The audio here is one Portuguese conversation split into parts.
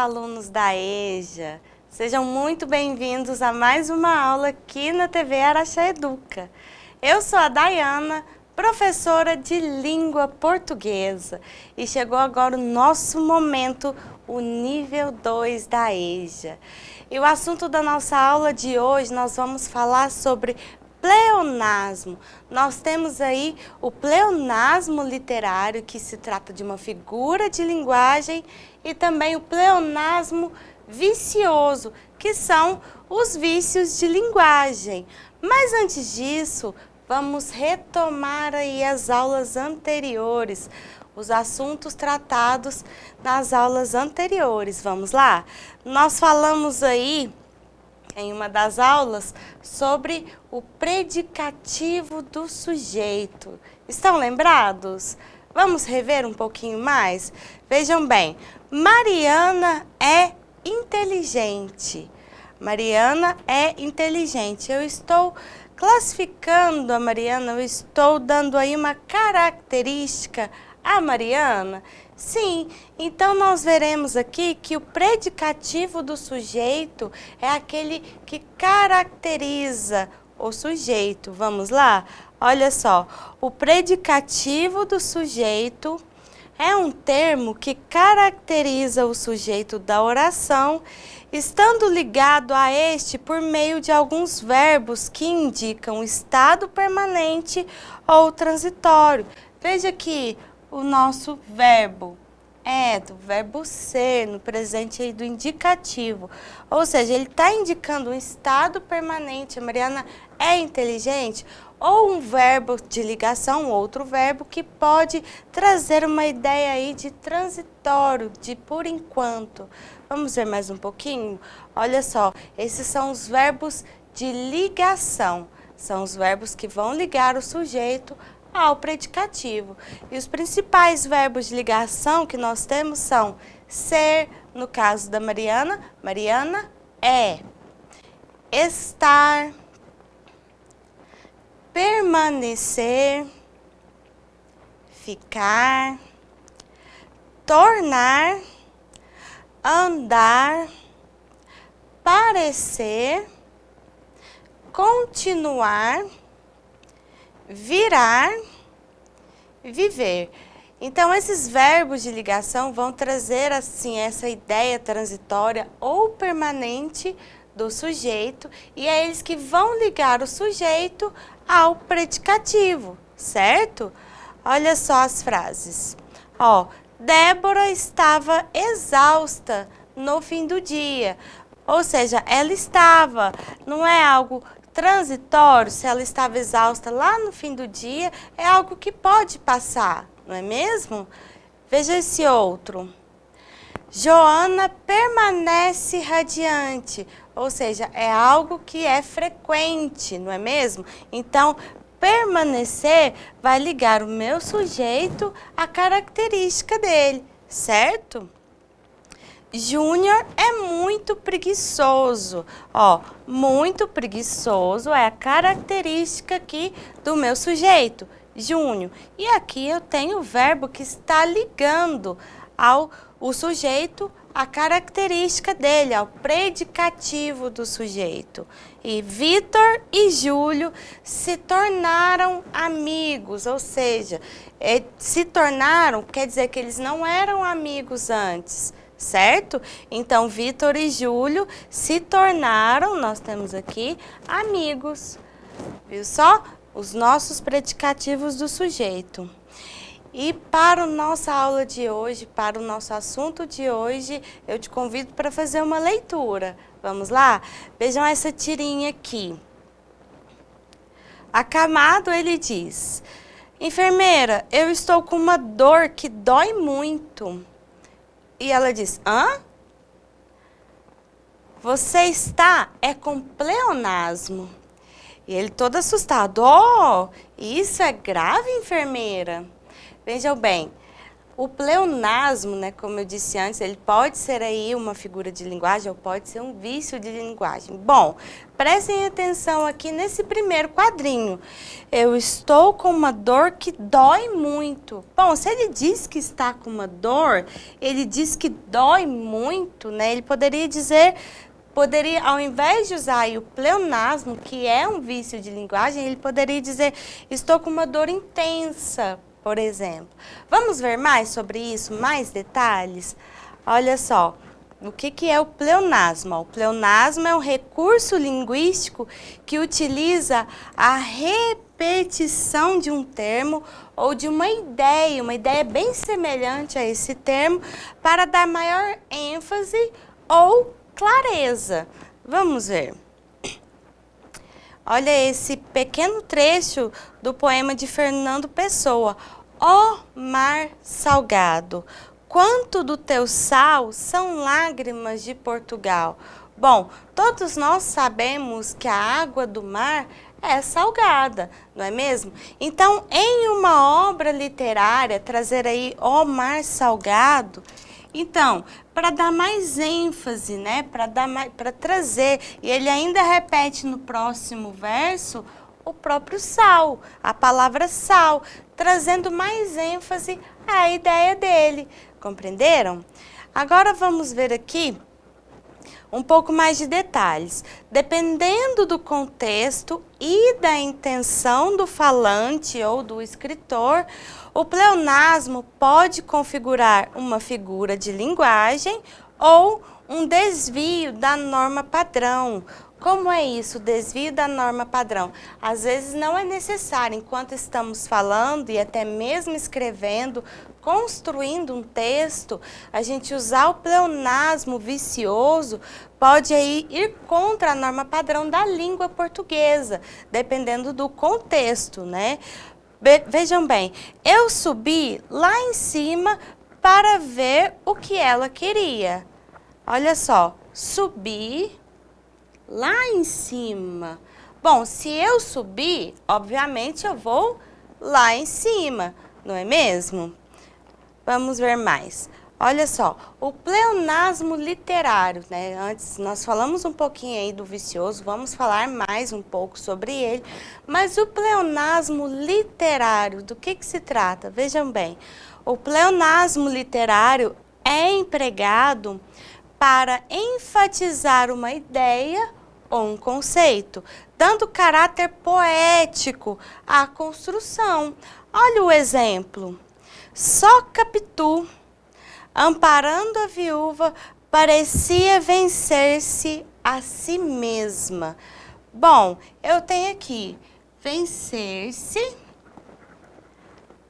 alunos da EJA! Sejam muito bem-vindos a mais uma aula aqui na TV Araxá Educa. Eu sou a Dayana, professora de língua portuguesa, e chegou agora o nosso momento, o nível 2 da EJA. E o assunto da nossa aula de hoje, nós vamos falar sobre pleonasmo. Nós temos aí o pleonasmo literário, que se trata de uma figura de linguagem, e também o pleonasmo vicioso, que são os vícios de linguagem. Mas antes disso, vamos retomar aí as aulas anteriores, os assuntos tratados nas aulas anteriores. Vamos lá? Nós falamos aí em uma das aulas sobre o predicativo do sujeito. Estão lembrados? Vamos rever um pouquinho mais? Vejam bem, Mariana é inteligente. Mariana é inteligente. Eu estou classificando a Mariana, eu estou dando aí uma característica à Mariana. Sim, então nós veremos aqui que o predicativo do sujeito é aquele que caracteriza o sujeito. Vamos lá? Olha só, o predicativo do sujeito é um termo que caracteriza o sujeito da oração, estando ligado a este por meio de alguns verbos que indicam estado permanente ou transitório. Veja aqui o nosso verbo do verbo ser, no presente aí do indicativo. Ou seja, ele está indicando um estado permanente. A Mariana é inteligente, ou um verbo de ligação, outro verbo que pode trazer uma ideia aí de transitório, de por enquanto. Vamos ver mais um pouquinho? Olha só, esses são os verbos de ligação. São os verbos que vão ligar o sujeito ao predicativo. E os principais verbos de ligação que nós temos são ser, no caso da Mariana, Mariana é, estar, permanecer, ficar, tornar, andar, parecer, continuar, virar, viver. Então, esses verbos de ligação vão trazer, assim, essa ideia transitória ou permanente do sujeito, e é eles que vão ligar o sujeito ao predicativo, certo? Olha só as frases. Ó, Débora estava exausta no fim do dia. Ou seja, ela estava, não é algo transitório. Se ela estava exausta lá no fim do dia, é algo que pode passar, não é mesmo? Veja esse outro. Joana permanece radiante, ou seja, é algo que é frequente, não é mesmo? Então, permanecer vai ligar o meu sujeito à característica dele, certo? Júnior é muito preguiçoso. Ó, muito preguiçoso é a característica aqui do meu sujeito, Júnior. E aqui eu tenho o verbo que está ligando o sujeito à característica dele, ao predicativo do sujeito. E Vitor e Júlio se tornaram amigos, ou seja, se tornaram quer dizer que eles não eram amigos antes, certo? Então, Vitor e Júlio se tornaram, nós temos aqui, amigos. Viu só? Os nossos predicativos do sujeito. E para a nossa aula de hoje, para o nosso assunto de hoje, eu te convido para fazer uma leitura. Vamos lá? Vejam essa tirinha aqui. Acamado, ele diz: enfermeira, eu estou com uma dor que dói muito. E ela diz: hã? Você está com pleonasmo. E ele todo assustado: isso é grave, enfermeira? Vejam bem, O pleonasmo, né, como eu disse antes, ele pode ser aí uma figura de linguagem ou pode ser um vício de linguagem. Bom, prestem atenção aqui nesse primeiro quadrinho. Eu estou com uma dor que dói muito. Bom, se ele diz que está com uma dor, ele diz que dói muito, né? Ele poderia dizer... ao invés de usar aí o pleonasmo, que é um vício de linguagem, ele poderia dizer, estou com uma dor intensa, por exemplo. Vamos ver mais sobre isso, mais detalhes? Olha só, o que é o pleonasmo? O pleonasmo é um recurso linguístico que utiliza a repetição de um termo ou de uma ideia bem semelhante a esse termo, para dar maior ênfase ou clareza. Vamos ver. Olha esse pequeno trecho do poema de Fernando Pessoa. Ó mar salgado, quanto do teu sal são lágrimas de Portugal. Bom, todos nós sabemos que a água do mar é salgada, não é mesmo? Então, em uma obra literária, trazer aí ó mar salgado, então, para dar mais ênfase, né, para trazer, e ele ainda repete no próximo verso o próprio sal, a palavra sal, trazendo mais ênfase à ideia dele. Compreenderam? Agora vamos ver aqui um pouco mais de detalhes. Dependendo do contexto e da intenção do falante ou do escritor, o pleonasmo pode configurar uma figura de linguagem ou um desvio da norma padrão. Como é isso, desvio da norma padrão? Às vezes não é necessário, enquanto estamos falando e até mesmo escrevendo, construindo um texto, a gente usar o pleonasmo vicioso pode aí ir contra a norma padrão da língua portuguesa, dependendo do contexto, né? Vejam bem, eu subi lá em cima para ver o que ela queria. Olha só, subi lá em cima. Bom, se eu subir, obviamente eu vou lá em cima, não é mesmo? Vamos ver mais. Olha só, o pleonasmo literário, né? Antes nós falamos um pouquinho aí do vicioso, vamos falar mais um pouco sobre ele. Mas o pleonasmo literário, do que se trata? Vejam bem, o pleonasmo literário é empregado para enfatizar uma ideia ou um conceito, dando caráter poético à construção. Olha o exemplo. Só Capitu, amparando a viúva, parecia vencer-se a si mesma. Bom, eu tenho aqui, vencer-se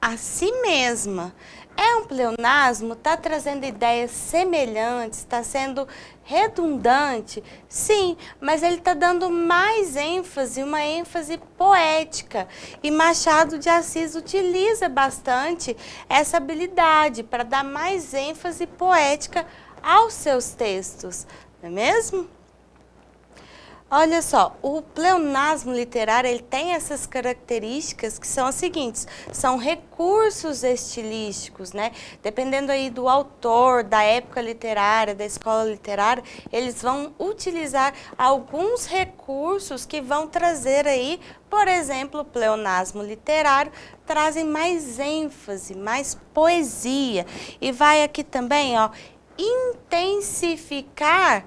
a si mesma. É um pleonasmo? Está trazendo ideias semelhantes? Está sendo redundante? Sim, mas ele está dando mais ênfase, uma ênfase poética. E Machado de Assis utiliza bastante essa habilidade para dar mais ênfase poética aos seus textos, não é mesmo? Olha só, o pleonasmo literário ele tem essas características que são as seguintes, são recursos estilísticos, né? Dependendo aí do autor, da época literária, da escola literária, eles vão utilizar alguns recursos que vão trazer aí, por exemplo, o pleonasmo literário, trazem mais ênfase, mais poesia. E vai aqui também, ó, intensificar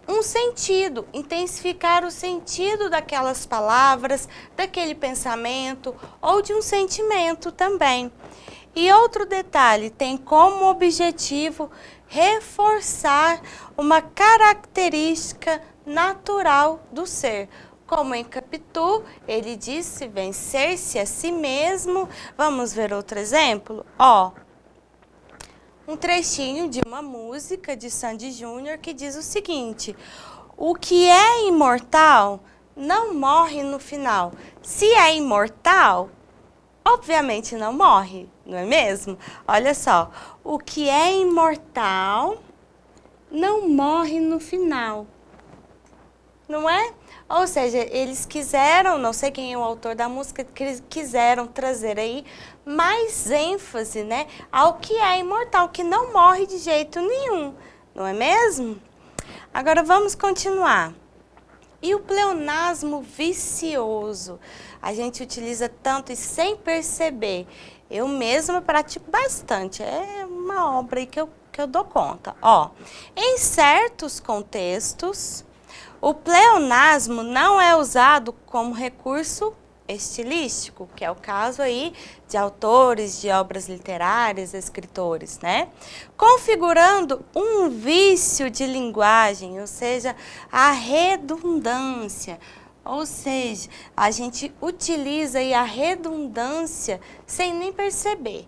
um sentido, intensificar o sentido daquelas palavras, daquele pensamento ou de um sentimento também. E outro detalhe, tem como objetivo reforçar uma característica natural do ser. Como em Capitu, ele disse vencer-se a si mesmo. Vamos ver outro exemplo? Ó, um trechinho de uma música de Sandy Júnior que diz o seguinte: o que é imortal não morre no final. Se é imortal, obviamente não morre, não é mesmo? Olha só, o que é imortal não morre no final. não é? Ou seja, eles quiseram, não sei quem é o autor da música, que eles quiseram trazer aí mais ênfase, né, ao que é imortal, que não morre de jeito nenhum, não é mesmo? Agora vamos continuar. E o pleonasmo vicioso? A gente utiliza tanto e sem perceber. Eu mesma pratico bastante, é uma obra aí que eu dou conta. Ó, em certos contextos, o pleonasmo não é usado como recurso estilístico, que é o caso aí de autores de obras literárias, escritores, né? Configurando um vício de linguagem, ou seja, a redundância. Ou seja, a gente utiliza aí a redundância sem nem perceber,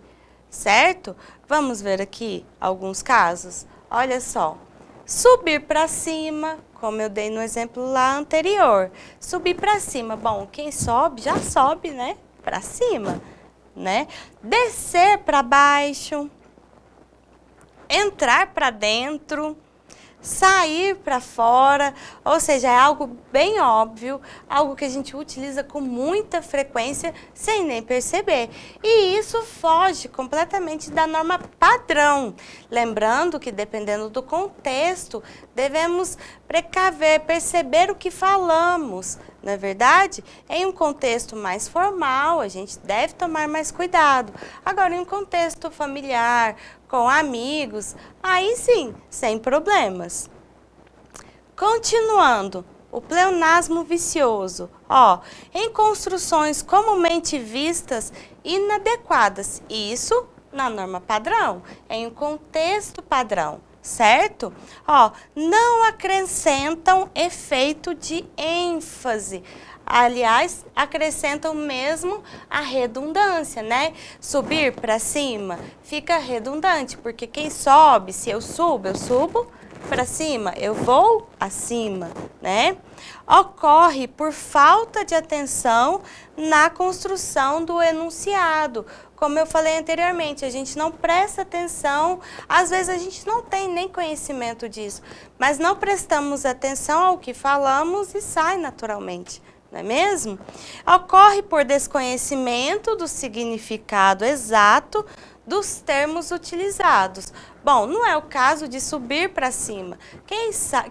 certo? Vamos ver aqui alguns casos. Olha só, subir para cima, como eu dei no exemplo lá anterior. Subir para cima, bom, quem sobe já sobe, né? Para cima, né? Descer para baixo, entrar para dentro, sair para fora, ou seja, é algo bem óbvio, algo que a gente utiliza com muita frequência sem nem perceber. E isso foge completamente da norma padrão. Lembrando que, dependendo do contexto, devemos precaver, perceber o que falamos. Não é verdade? Em um contexto mais formal, a gente deve tomar mais cuidado. Agora, em um contexto familiar, com amigos, aí sim, sem problemas. Continuando, o pleonasmo vicioso. Ó, em construções comumente vistas inadequadas. Isso na norma padrão, em um contexto padrão. Certo? Ó, não acrescentam efeito de ênfase. Aliás, acrescentam mesmo a redundância, né? Subir para cima fica redundante, porque quem sobe, se eu subo para cima, eu vou acima, né? Ocorre por falta de atenção na construção do enunciado. Como eu falei anteriormente, a gente não presta atenção, às vezes a gente não tem nem conhecimento disso, mas não prestamos atenção ao que falamos e sai naturalmente, não é mesmo? Ocorre por desconhecimento do significado exato dos termos utilizados. Bom, não é o caso de subir para cima.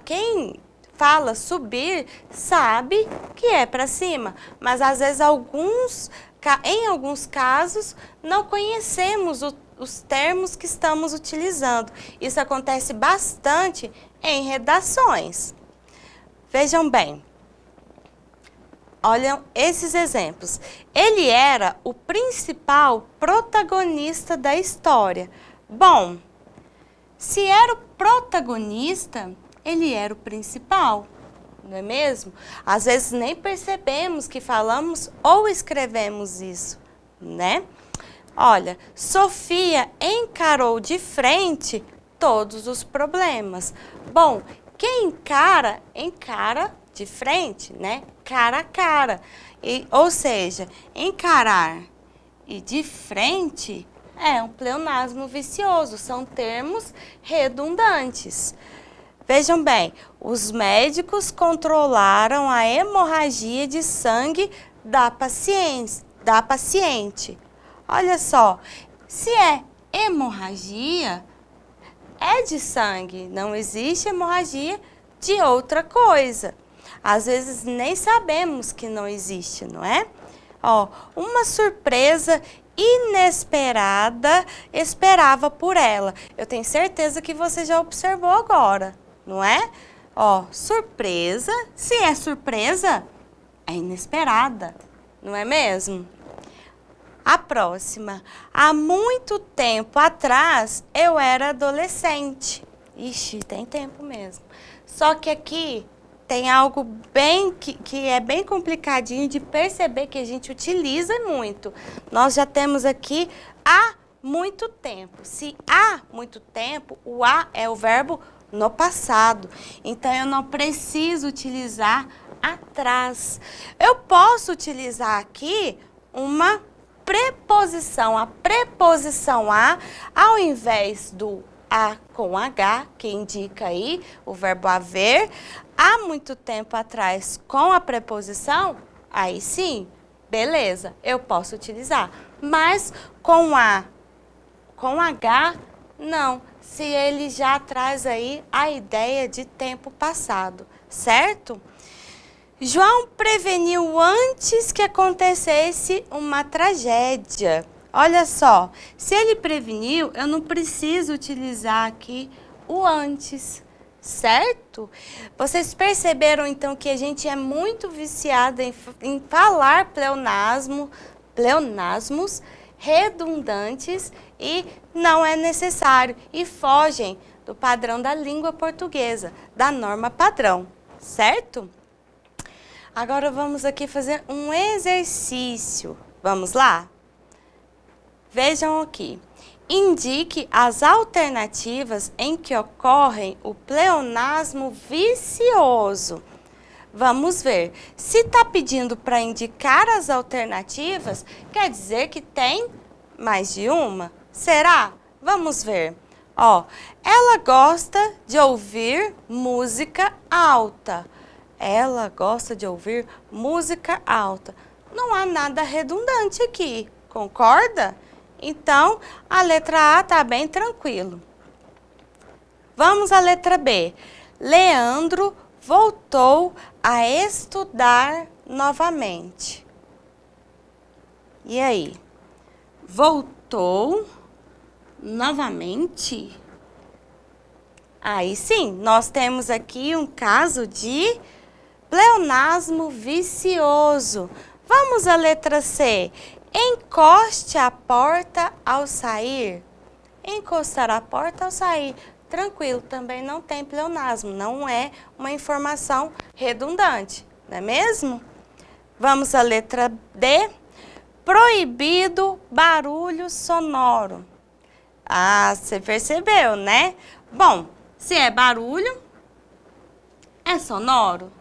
Quem fala subir sabe que é para cima, mas às vezes em alguns casos, não conhecemos os termos que estamos utilizando. Isso acontece bastante em redações. Vejam bem, olham esses exemplos. Ele era o principal protagonista da história. Bom, se era o protagonista, ele era o principal. Não é mesmo? Às vezes nem percebemos que falamos ou escrevemos isso, né? Olha, Sofia encarou de frente todos os problemas. Bom, quem encara de frente, né? Cara a cara. Ou seja, encarar e de frente é um pleonasmo vicioso, são termos redundantes. Vejam bem, os médicos controlaram a hemorragia de sangue da paciente. Olha só, se é hemorragia, é de sangue, não existe hemorragia de outra coisa. Às vezes nem sabemos que não existe, não é? Ó, uma surpresa inesperada esperava por ela. Eu tenho certeza que você já observou agora. Não é? Ó, surpresa, se é surpresa, é inesperada, não é mesmo? A próxima. Há muito tempo atrás, eu era adolescente. Ixi, tem tempo mesmo. Só que aqui tem algo bem que é bem complicadinho de perceber que a gente utiliza muito. Nós já temos aqui há muito tempo. Se há muito tempo, o há é o verbo no passado. Então, eu não preciso utilizar atrás. Eu posso utilizar aqui uma preposição. A preposição a, ao invés do a com H, que indica aí o verbo haver, há muito tempo atrás com a preposição, aí sim, beleza, eu posso utilizar. Mas com H, não, se ele já traz aí a ideia de tempo passado, certo? João preveniu antes que acontecesse uma tragédia. Olha só, se ele preveniu, eu não preciso utilizar aqui o antes, certo? Vocês perceberam então que a gente é muito viciado em falar pleonasmos redundantes e não é necessário e fogem do padrão da língua portuguesa, da norma padrão, certo? Agora vamos aqui fazer um exercício. Vamos lá? Vejam aqui. Indique as alternativas em que ocorrem o pleonasmo vicioso. Vamos ver. Se está pedindo para indicar as alternativas, quer dizer que tem mais de uma? Será? Vamos ver. Ó, ela gosta de ouvir música alta. Ela gosta de ouvir música alta. Não há nada redundante aqui, concorda? Então, a letra A está bem tranquilo. Vamos à letra B. Leandro voltou a estudar novamente. E aí? Voltou novamente? Aí sim, nós temos aqui um caso de pleonasmo vicioso. Vamos à letra C. Encoste a porta ao sair. Encostar a porta ao sair. Tranquilo, também não tem pleonasmo, não é uma informação redundante, não é mesmo? Vamos à letra D. Proibido barulho sonoro. Ah, você percebeu, né? Bom, se é barulho, é sonoro,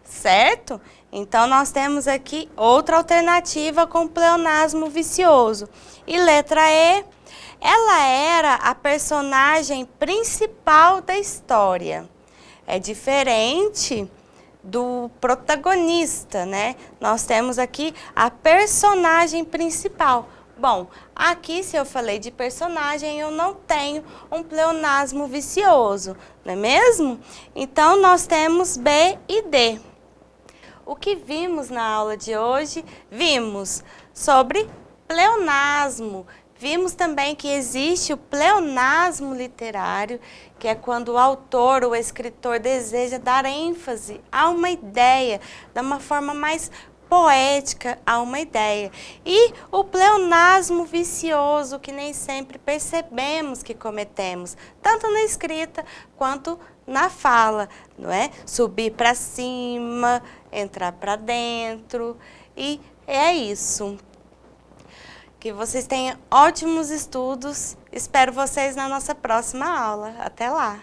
certo? Então, nós temos aqui outra alternativa com pleonasmo vicioso. E letra E, ela era a personagem principal da história. É diferente do protagonista, né? Nós temos aqui a personagem principal. Bom, aqui se eu falei de personagem, eu não tenho um pleonasmo vicioso, não é mesmo? Então, nós temos B e D. O que vimos na aula de hoje? Vimos sobre pleonasmo. Vimos também que existe o pleonasmo literário, que é quando o autor, o escritor, deseja dar ênfase a uma ideia, de uma forma mais poética a uma ideia. E o pleonasmo vicioso, que nem sempre percebemos que cometemos, tanto na escrita quanto na fala, não é? Subir para cima, entrar para dentro, e é isso. Que vocês tenham ótimos estudos. Espero vocês na nossa próxima aula. Até lá!